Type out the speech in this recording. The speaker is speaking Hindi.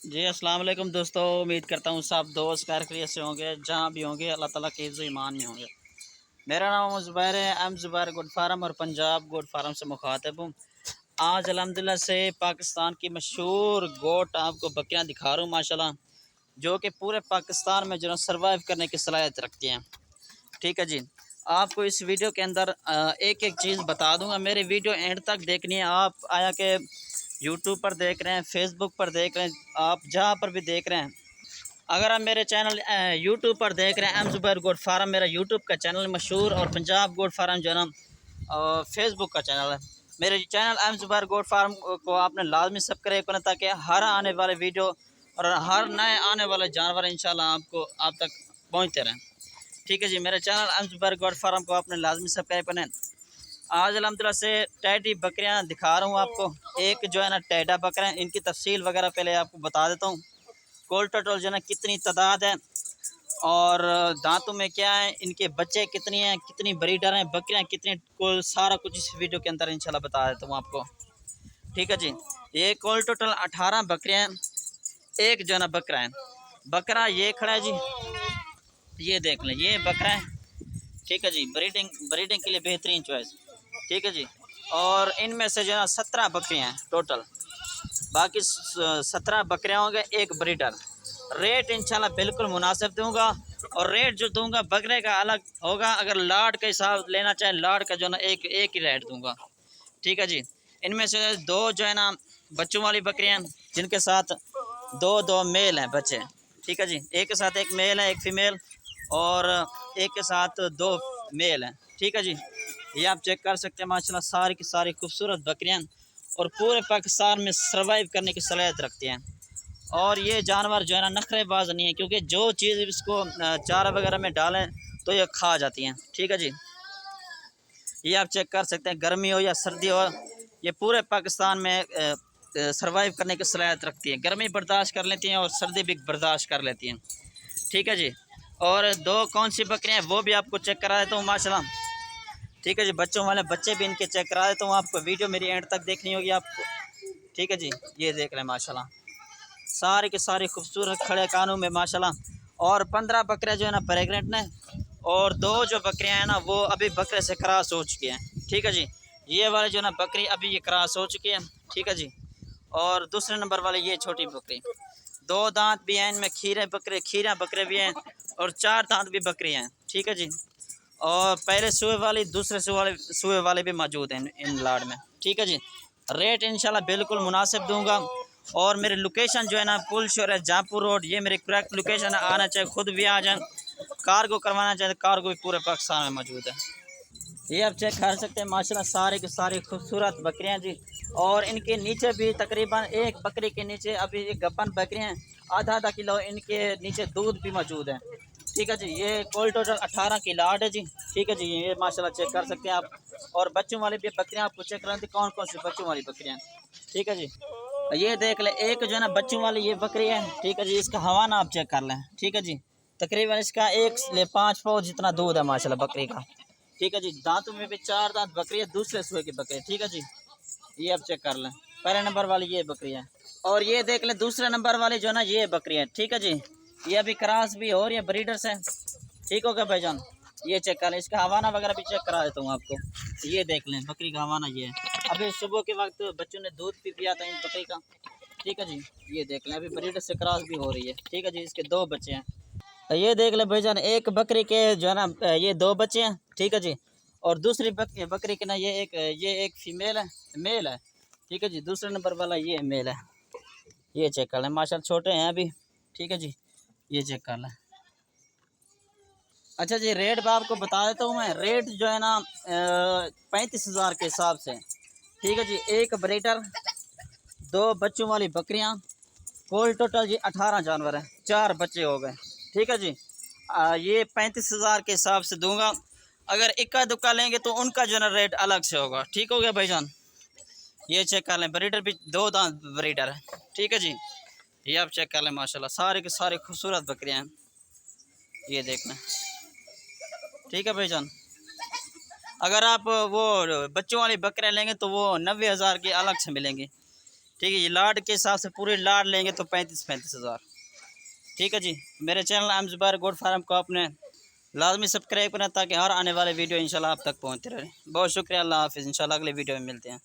जी अस्सलाम वालेकुम दोस्तों, उम्मीद करता हूँ सब दोस्त खैर खैरियत से होंगे, जहाँ भी होंगे अल्लाह ताला के इज़्ज़ो ईमान में होंगे। मेरा नाम ज़ुबैर है, एम ज़ुबैर गोट फार्म और पंजाब गोट फार्म से मुखातिब हूँ। आज अल्हम्दुलिल्लाह से पाकिस्तान की मशहूर गोट आपको बकरियाँ दिखा रहा हूँ माशाल्लाह, जो कि पूरे पाकिस्तान में जो है सर्वाइव करने की सलाहियत रखती हैं। ठीक है जी, आपको इस वीडियो के अंदर एक एक चीज़ बता दूँगा। मेरी वीडियो एंड तक देखनी है। आप आया कि यूट्यूब पर देख रहे हैं, फेसबुक पर देख रहे हैं, आप जहाँ पर भी देख रहे हैं, अगर आप मेरे चैनल यूट्यूब पर देख रहे हैं, एम ज़ुबैर गोट फार्म मेरा यूट्यूब का चैनल मशहूर, और पंजाब गोट फार्म जो है ना फेसबुक का चैनल है। मेरे channel M Zubair goat farm को आपने लाजमी सब्सक्राइब करना, ताकि हर आने वाले वीडियो और हर नए आने वाले जानवर इंशाल्लाह आपको आप तक पहुँचते रहें। ठीक है जी, मेरे channel M Zubair goat farm को आपने लाजमी सब्सक्राइब करना है। आज अल्हम्दुलिल्लाह से टैडी बकरियां दिखा रहा हूँ आपको। एक जो है ना टैडा बकरा है, इनकी तफसील वगैरह पहले आपको बता देता हूँ। कोल टोटल जो है ना कितनी तादाद है, और दांतों में क्या है, इनके बच्चे कितनी हैं, कितनी ब्रीडर हैं, बकरियां कितनी, कुल सारा कुछ इस वीडियो के अंदर इंशाल्लाह बता देता हूँ आपको। ठीक है जी, ये कोल टोटल 18 बकरियां हैं, एक जो है ना बकरा है। बकरा ये खड़ा है जी, ये देख लें, ये बकरा है। ठीक है जी, ब्रीडिंग ब्रीडिंग के लिए बेहतरीन चॉइस। ठीक है जी, और इनमें से जो है 17 बकरियाँ हैं टोटल, बाकी 17 बकरियाँ होंगे, एक ब्रीडर। रेट इंशाल्लाह बिल्कुल मुनासिब दूंगा, और रेट जो दूंगा बकरे का अलग होगा। अगर लाड के हिसाब लेना चाहे, लाड का जो है ना एक एक ही रेट दूंगा। ठीक है जी, इनमें से दो जो है ना बच्चों वाली बकरियाँ, जिनके साथ दो दो मेल हैं बच्चे। ठीक है जी, एक के साथ एक मेल है, एक फीमेल, और एक के साथ दो मेल हैं। ठीक है जी, ये आप चेक कर सकते हैं माशाल्लाह, सारी की सारी खूबसूरत बकरियां, और पूरे पाकिस्तान में सर्वाइव करने की सलाहियत रखती हैं। और ये जानवर जो है ना नखरेबाज नहीं है, क्योंकि जो चीज़ इसको चारा वगैरह में डालें तो ये खा जाती हैं। ठीक है जी, ये आप चेक कर सकते हैं, गर्मी हो या सर्दी हो, ये पूरे पाकिस्तान में सर्वाइव करने की सलाहियत रखती है। गर्मी बर्दाश्त कर लेती हैं और सर्दी भी बर्दाश्त कर लेती हैं। ठीक है जी, और दो कौन सी बकरियां हैं वो भी आपको चेक करा देता हूँ माशाल्लाह। ठीक है जी, बच्चों वाले बच्चे भी इनके चेक करा देता हूँ आपको। वीडियो मेरी एंड तक देखनी होगी आपको। ठीक है जी, ये देख लें माशाल्लाह, सारे के सारे खूबसूरत खड़े कानों में माशाल्लाह। और 15 बकरे जो है ना प्रेगनेंट ने, और दो जो बकरियां हैं ना वो अभी बकरे से क्रॉस हो चुकी हैं। ठीक है जी, ये वाले जो ना बकरी अभी ये क्रॉस हो चुकी है। ठीक है जी, और दूसरे नंबर वाले ये छोटी बकरी, दो दांत भी हैं इनमें, खीरा बकरे भी हैं, और चार दांत भी बकरी हैं। ठीक है जी, और पहले सुए वाली दूसरे सुए वाले भी मौजूद हैं इन लाड में। ठीक है जी, रेट इंशाल्लाह बिल्कुल मुनासिब दूंगा। और मेरी लोकेशन जो है ना पुल शोर है, जहाँपुर रोड, ये मेरी करेक्ट लोकेशन है। आना चाहे खुद भी आ जाए, कार्गो करवाना चाहे तो कार्गो भी पूरे पाकिस्तान में मौजूद है। ये आप चेक कर सकते हैं माशाल्लाह, सारे के सारे खूबसूरत बकरियां जी। और इनके नीचे भी तकरीबन एक बकरी के नीचे अभी ये गप्पन बकरियां हैं, आधा आधा किलो इनके नीचे दूध भी मौजूद है। ठीक है जी, ये कोल टोटल 18 की लाड है जी। ठीक है जी, ये माशाल्लाह चेक कर सकते हैं आप। और बच्चों वाली भी बकरियां आपको चेक करानी थी, कौन कौन सी बच्चों वाली बकरियां। ठीक है जी, ये देख ले, एक जो है ना बच्चों वाली ये बकरी है। ठीक है जी, इसका हवाना आप चेक कर लें। ठीक है जी, तकरीबन इसका 1 से 5 पाव जितना दूध है माशाल्लाह बकरी का। ठीक है जी, दांतों में भी चार दांत बकरी है, दूसरे सुबह की बकरी है। ठीक है जी, ये आप चेक कर लें, पहले नंबर वाली ये बकरी है। और ये देख लें दूसरे नंबर वाली जो है ना ये बकरी है। ठीक है जी, ये अभी क्रॉस भी हो रही है ब्रीडर से। ठीक हो गया भाईजान, ये चेक कर लें, इसका हवाना वगैरह भी चेक करा देता हूँ आपको। ये देख लें बकरी का हवाना ये है। अभी सुबह के वक्त बच्चों ने दूध भी पिया था इन बकरी का। ठीक है जी, ये देख लें, अभी ब्रीडर से क्रॉस भी हो रही है। ठीक है जी, इसके दो बच्चे हैं। ये देख ले भाईजान, एक बकरी के जो है ना ये दो बच्चे हैं। ठीक है जी, और दूसरी बकरी के ना ये एक फीमेल है, मेल है। ठीक है जी, दूसरे नंबर वाला ये मेल है। ये चेक कर लें माशाल्लाह, छोटे हैं अभी। ठीक है जी, ये चेक कर लें। अच्छा जी, रेट मैं आपको बता देता हूँ। मैं रेट जो है ना 35,000 के हिसाब से। ठीक है जी, एक ब्रीडर, दो बच्चों वाली बकरियाँ, कुल टोटल जी 18 जानवर हैं, 4 बच्चे हो गए। ठीक है जी, ये 35,000 के हिसाब से दूंगा। अगर इक्का दुक्का लेंगे तो उनका जो है रेट अलग से होगा। ठीक हो गया भाईजान, ये चेक कर लें, ब्रीडर भी दो दांत ब्रीडर है। ठीक है जी, ये आप चेक कर लें माशाल्लाह, सारे के सारे खूबसूरत बकरियां हैं, ये देख लें। ठीक है भाईजान, अगर आप वो बच्चों वाली बकरियां लेंगे तो वो 90,000 की अलग से मिलेंगी। ठीक है जी। लाट के हिसाब से पूरे लाट लेंगे तो 35 हज़ार। ठीक है जी। मेरे channel M Zubair goat farm को आपने लाजमी सब्सक्राइब करना ताकि हर आने वाले वीडियो इंशाल्लाह आप तक पहुँचते रहे। बहुत शुक्रिया, अल्लाह हाफिज़। इंशाल्लाह अगले वीडियो में मिलते हैं।